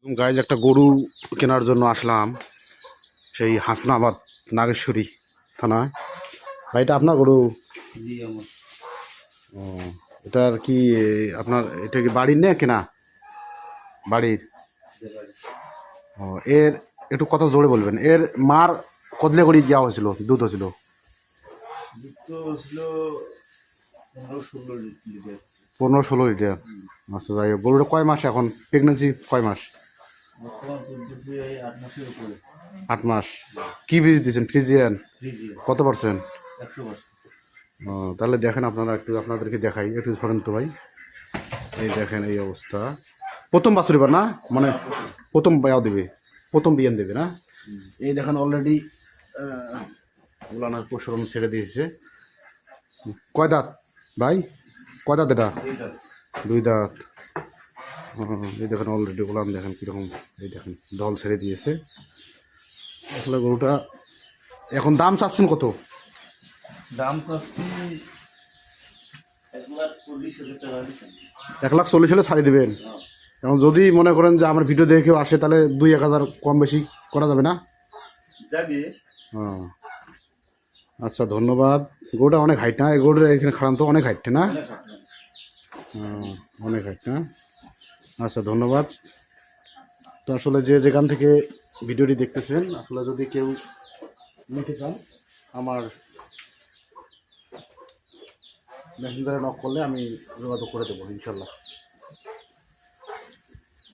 Guys একটা গরু কেনার জন্য আসলাম সেই হাসনাবাদ নাগেশ্বরী থানায়। ভাই এটা আপনার গরু? জি আমার। ও, এটার কি আপনার এটা কি বাড়ির না কেনা? বাড়ির। ও, এর একটু কথা জোরে বলবেন। এর মার কদলে করে দেওয়া হয়েছিল, দুধ হয়েছিল? দুধ তো ছিল 15-16 লিটার। 15-16 লিটার। আচ্ছা যাই হোক, গরুটা কয় মাস এখন? প্রেগনেন্সি কয় মাস? বর্তমান চলতেছে 8 মাসের উপরে। 8 মাস। কি বীজ দিয়েছেন? ফ্রিজিয়ান? ফ্রিজে কত পার্সেন্ট? 100%। ও, তাহলে দেখেন আপনারা, একটু আপনাদেরকে দেখাই, একটু সরেন তো ভাই। এই দেখেন এই অবস্থা। প্রথম বাছুর এবার না, মানে প্রথম বায়াও দেবে, প্রথম বিয়ান দেবে না? এই দেখেন অলরেডি ওলানার প্রসরণ ছেড়ে দিয়েছে। কয় দাঁত ভাই? কয় দাঁত এটা? 2 দাঁত। এই দেখেন অলরেডি ওলান দেখেন কীরকম। এই দেখেন দল ছেড়ে দিয়েছে। আসলে গরুটা এখন দাম চাচ্ছেন কত? দাম চাচ্ছি 1,40,000 টাকা। 1,40,000 হলে ছাড়ি দেবেন? এখন যদি মনে করেন যে আমার ভিডিও দেখে কেউ আসে, তাহলে 2-1 হাজার কম বেশি করা যাবে না? যাবে। হ্যাঁ, আচ্ছা ধন্যবাদ। গরুটা অনেক হাইট না? এই গরুটা এখানে খারান তো অনেক হাইট না? অনেক হাইট না? আচ্ছা ধন্যবাদ। তো আসলে যে যেখান থেকে ভিডিওটি দেখতেছেন, আসলে যদি কেউ নিতে চান, আমার মেসেঞ্জারে নক করলে আমি যোগাযোগ করে দেবো ইনশাল্লাহ।